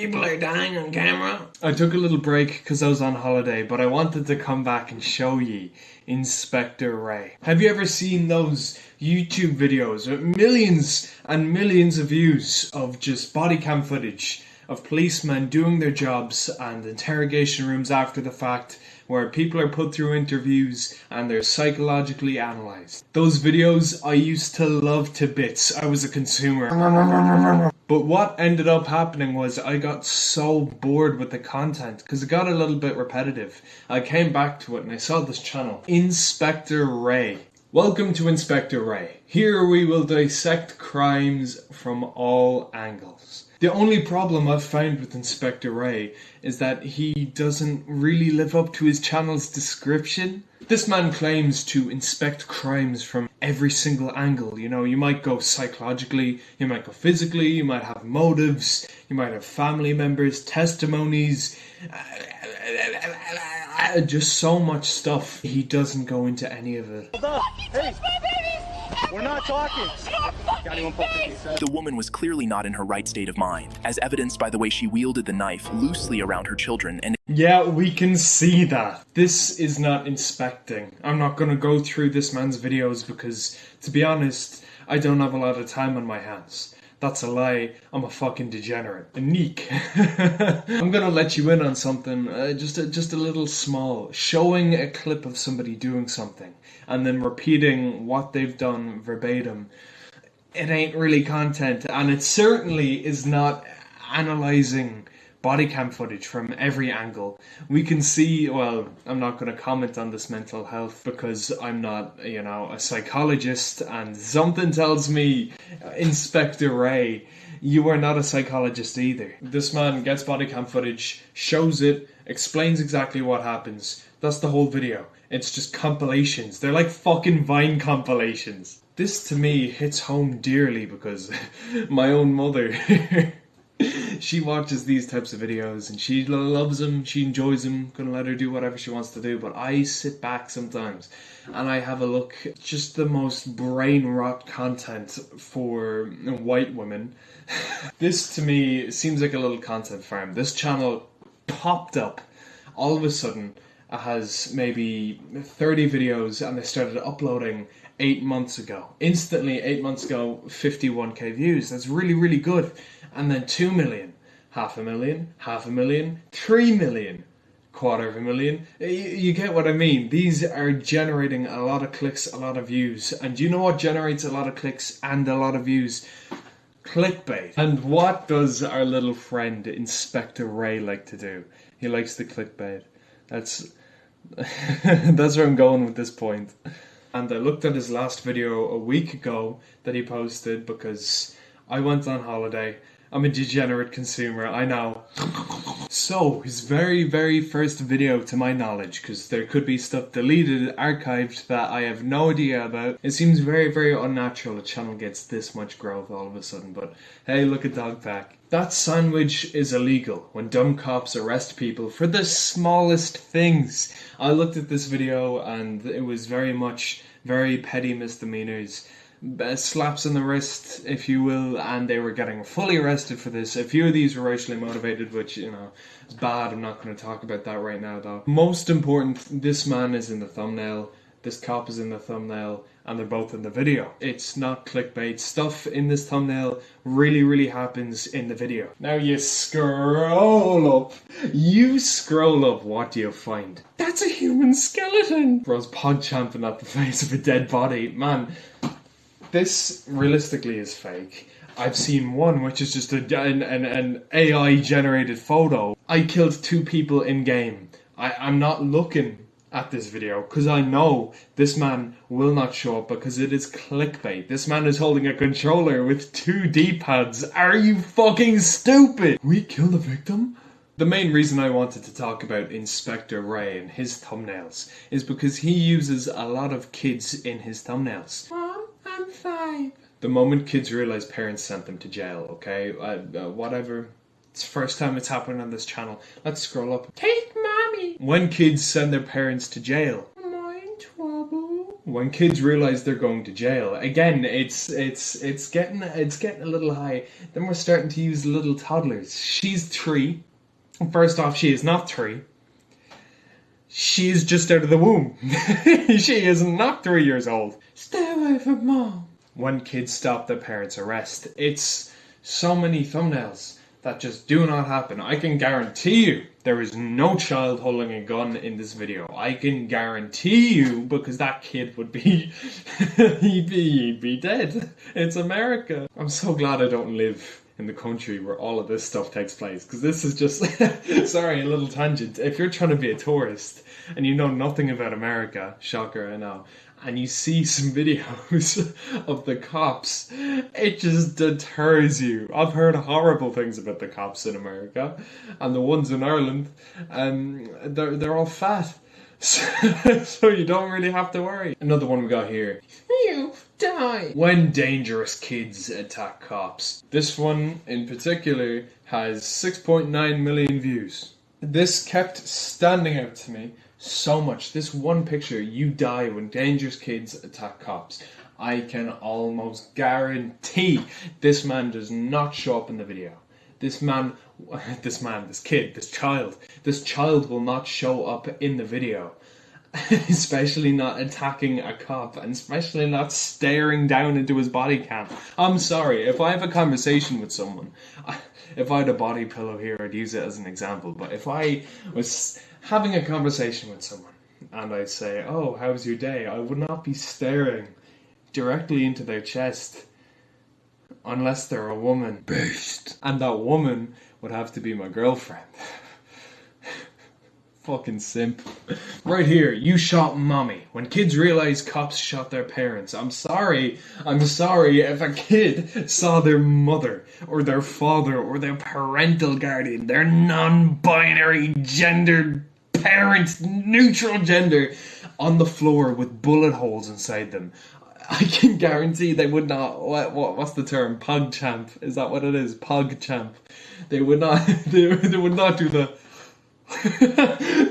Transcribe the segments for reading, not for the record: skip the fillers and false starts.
People are dying on camera. I took a little break because I was on holiday, but I wanted to come back and show ye Inspector Ray. Have you ever seen those YouTube videos with millions and millions of views of just body cam footage of policemen doing their jobs and interrogation rooms after the fact where people are put through interviews and they're psychologically analysed? Those videos I used to love to bits. I was a consumer. But what ended up happening was I got so bored with the content because it got a little bit repetitive. I came back to it and I saw this channel, Inspector Ray. Welcome to Inspector Ray. Here we will dissect crimes from all angles. The only problem I've found with Inspector Ray is that he doesn't really live up to his channel's description. This man claims to inspect crimes from every single angle. You know, you might go psychologically, you might go physically, you might have motives, you might have family members, testimonies, just so much stuff. He doesn't go into any of it. Hey, we're not talking. The woman was clearly not in her right state of mind, as evidenced by the way she wielded the knife loosely around her children and... Yeah, we can see that. This is not inspecting. I'm not gonna go through this man's videos because, to be honest, I don't have a lot of time on my hands. That's a lie. I'm a fucking degenerate. A neek. I'm gonna let you in on something, just a little small. Showing a clip of somebody doing something and then repeating what they've done verbatim. It ain't really content, and it certainly is not analysing body cam footage from every angle. We can see, well, I'm not going to comment on this mental health because I'm not, a psychologist, and something tells me, Inspector Ray, you are not a psychologist either. This man gets body cam footage, shows it, explains exactly what happens. That's the whole video. It's just compilations. They're like fucking Vine compilations. This to me hits home dearly because my own mother, she watches these types of videos and she loves them, she enjoys them, gonna let her do whatever she wants to do, but I sit back sometimes and I have a look, just the most brain rot content for white women. This to me seems like a little content farm. This channel popped up all of a sudden. It has maybe 30 videos and they started uploading 8 months ago. Instantly, 8 months ago, 51k views. That's really, really good. And then 2 million, 500,000, 3 million, 250,000. You get what I mean? These are generating a lot of clicks, a lot of views. And do you know what generates a lot of clicks and a lot of views? Clickbait. And what does our little friend Inspector Ray like to do? He likes the clickbait. That's where I'm going with this point. And I looked at his last video a week ago that he posted because I went on holiday. I'm a degenerate consumer, I know. So, his very, very first video, to my knowledge, because there could be stuff deleted, archived, that I have no idea about. It seems very, very unnatural a channel gets this much growth all of a sudden, but hey, look at Dogpack. That sandwich is illegal when dumb cops arrest people for the smallest things. I looked at this video and it was very much very petty misdemeanors. Slaps on the wrist, if you will, and they were getting fully arrested for this. A few of these were racially motivated, which, is bad. I'm not going to talk about that right now, though. Most important, this man is in the thumbnail, this cop is in the thumbnail, and they're both in the video. It's not clickbait. Stuff in this thumbnail really, really happens in the video. Now you scroll up, what do you find? That's a human skeleton! Bro's pog champing at the face of a dead body. Man, this realistically is fake. I've seen one which is just an AI generated photo. I killed 2 people in game. I'm not looking at this video because I know this man will not show up because it is clickbait. This man is holding a controller with 2 D-pads. Are you fucking stupid? We killed a victim? The main reason I wanted to talk about Inspector Ray and his thumbnails is because he uses a lot of kids in his thumbnails. Mom, I'm 5. The moment kids realize parents sent them to jail, okay? Whatever. It's the first time it's happened on this channel. Let's scroll up. Take mommy! When kids send their parents to jail. Am I in trouble? When kids realize they're going to jail, again, it's getting a little high. Then we're starting to use little toddlers. She's 3. First off, she is not 3. She is just out of the womb. She is not 3 years old. Stay away from mom. When kids stop their parents' arrest, it's so many thumbnails that just do not happen. I can guarantee you there is no child holding a gun in this video. I can guarantee you, because that kid would be he'd be dead. It's America. I'm so glad I don't live in the country where all of this stuff takes place, because this is just sorry, a little tangent. If you're trying to be a tourist and you know nothing about America, shocker, I know, and you see some videos of the cops, it just deters you. I've heard horrible things about the cops in America, and the ones in Ireland, they're all fat. So you don't really have to worry. Another one we got here. You die. When dangerous kids attack cops. This one in particular has 6.9 million views. This kept standing out to me so much. This one picture, you die when dangerous kids attack cops. I can almost guarantee this man does not show up in the video. This child will not show up in the video. Especially not attacking a cop, and especially not staring down into his body cam. I'm sorry, if I have a conversation with someone, if I had a body pillow here, I'd use it as an example, but if I was having a conversation with someone, and I'd say, oh, how's your day? I would not be staring directly into their chest, unless they're a woman. Beast. And that woman would have to be my girlfriend. Fucking simp. Right here, you shot mommy. When kids realize cops shot their parents. I'm sorry if a kid saw their mother, or their father, or their parental guardian, their non-binary gendered parent, neutral gender, on the floor with bullet holes inside them. I can guarantee they would not, what's the term? Pogchamp. Is that what it is? Pogchamp. They would not do the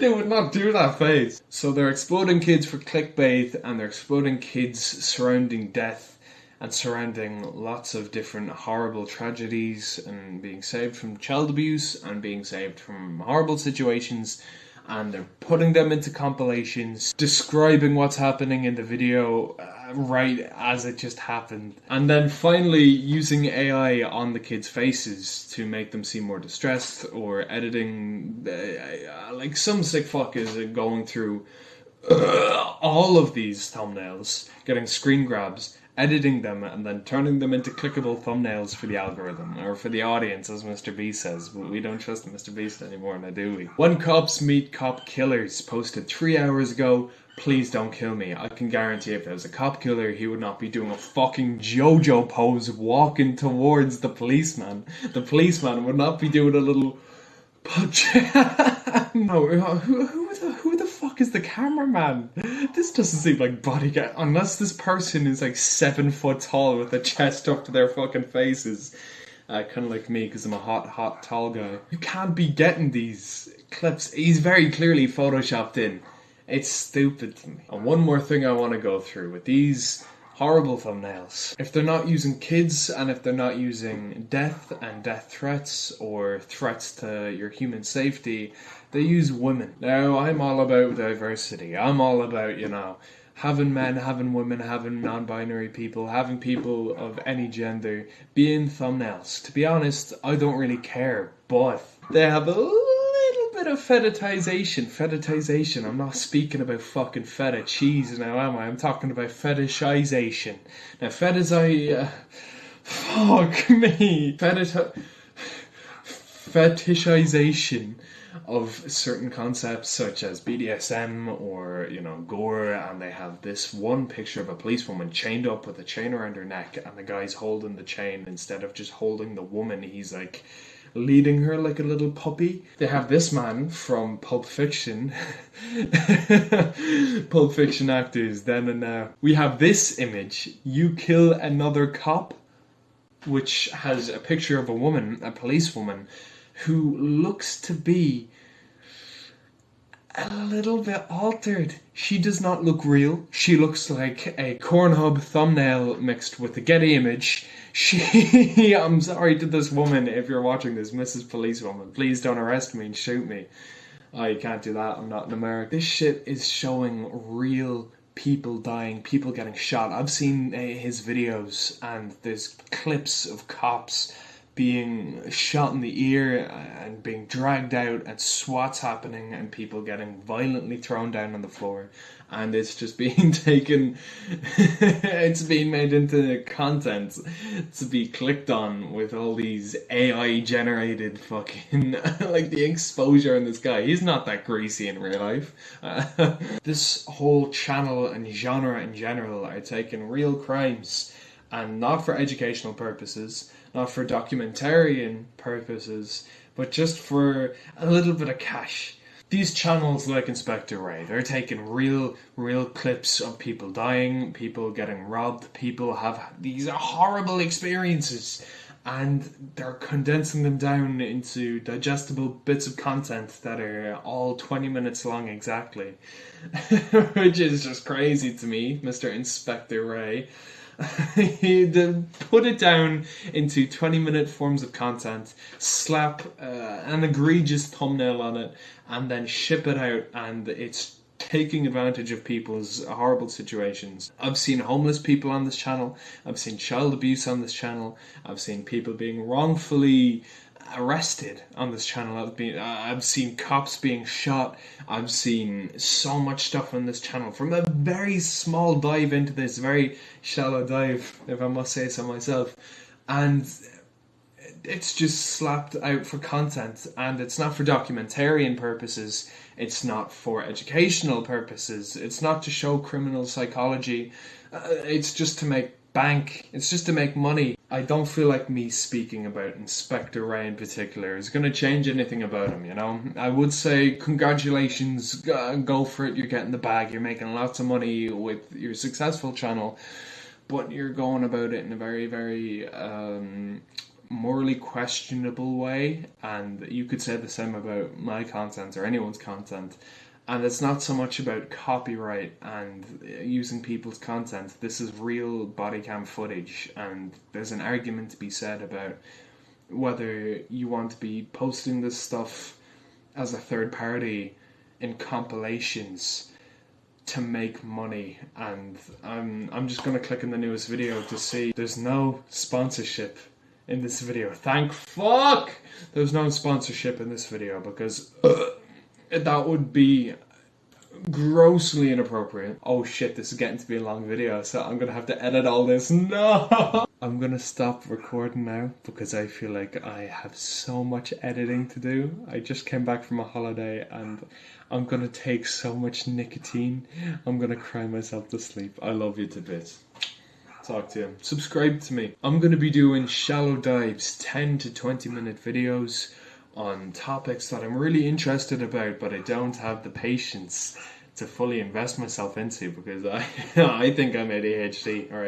they would not do that face. So they're exploding kids for clickbait, and they're exploding kids surrounding death and surrounding lots of different horrible tragedies, and being saved from child abuse and being saved from horrible situations, and they're putting them into compilations, describing what's happening in the video right as it just happened, and then finally using AI on the kids' faces to make them seem more distressed, or editing, like some sick fuck is going through all of these thumbnails, getting screen grabs, editing them, and then turning them into clickable thumbnails for the algorithm, or for the audience, as Mr. B says. We don't trust Mr. Beast anymore, now do we? When cops meet cop killers, posted 3 hours ago. Please don't kill me. I can guarantee if there was a cop killer, he would not be doing a fucking JoJo pose walking towards the policeman. The policeman would not be doing a little punch. No, who the fuck is the cameraman? This doesn't seem like bodyguard, unless this person is like 7 foot tall with a chest up to their fucking faces. Kind of like me, because I'm a hot, tall guy. You can't be getting these clips. He's very clearly photoshopped in. It's stupid to me. And one more thing I want to go through with these horrible thumbnails. If they're not using kids, and if they're not using death and death threats, or threats to your human safety, they use women. Now, I'm all about diversity. I'm all about, having men, having women, having non-binary people, having people of any gender be in thumbnails. To be honest, I don't really care, but they have a little bit of fetishization. I'm not speaking about fucking feta cheese now, am I? I'm talking about fetishization. Now, fuck me. Fetishization of certain concepts such as BDSM or, gore, and they have this one picture of a policewoman chained up with a chain around her neck, and the guy's holding the chain instead of just holding the woman. He's like leading her like a little puppy. They have this man from Pulp Fiction. Pulp Fiction actors then and now. We have this image, you kill another cop, which has a picture of a woman, a policewoman, who looks to be a little bit altered. She does not look real. She looks like a Cornhub thumbnail mixed with a Getty image. I'm sorry to this woman if you're watching this, Mrs. Policewoman. Please don't arrest me and shoot me. Oh, you can't do that. I'm not in America. This shit is showing real people dying, people getting shot. I've seen his videos, and there's clips of cops being shot in the ear and being dragged out, and SWAT's happening, and people getting violently thrown down on the floor, and it's just being taken, it's being made into content to be clicked on with all these AI generated fucking, like the exposure in this guy. He's not that greasy in real life. This whole channel and genre in general are taking real crimes, and not for educational purposes, not for documentarian purposes, but just for a little bit of cash. These channels like Inspector Ray, they're taking real clips of people dying, people getting robbed, people have these horrible experiences, and they're condensing them down into digestible bits of content that are all 20 minutes long exactly. Which is just crazy to me, Mr. Inspector Ray. You put it down into 20-minute forms of content, slap an egregious thumbnail on it, and then ship it out, and it's taking advantage of people's horrible situations. I've seen homeless people on this channel, I've seen child abuse on this channel, I've seen people being wrongfully arrested on this channel. I've seen cops being shot. I've seen so much stuff on this channel, from a very small dive into this very shallow dive, if I must say so myself, and it's just slapped out for content, and it's not for documentarian purposes, it's not for educational purposes, it's not to show criminal psychology, it's just to make bank, it's just to make money. I don't feel like me speaking about Inspector Ray in particular is going to change anything about him, you know? I would say congratulations, go for it, you're getting the bag, you're making lots of money with your successful channel, but you're going about it in a very, very morally questionable way, and you could say the same about my content or anyone's content. And it's not so much about copyright and using people's content. This is real body cam footage, and there's an argument to be said about whether you want to be posting this stuff as a third party in compilations to make money. And I'm just going to click in the newest video to see there's no sponsorship in this video. Thank fuck there's no sponsorship in this video, because that would be grossly inappropriate. Oh shit, this is getting to be a long video, so I'm gonna have to edit all this. No! I'm gonna stop recording now because I feel like I have so much editing to do. I just came back from a holiday and I'm gonna take so much nicotine. I'm gonna cry myself to sleep. I love you to bits. Talk to you. Subscribe to me. I'm gonna be doing shallow dives, 10 to 20 minute videos on topics that I'm really interested about, but I don't have the patience to fully invest myself into, because I think I'm ADHD. Alright.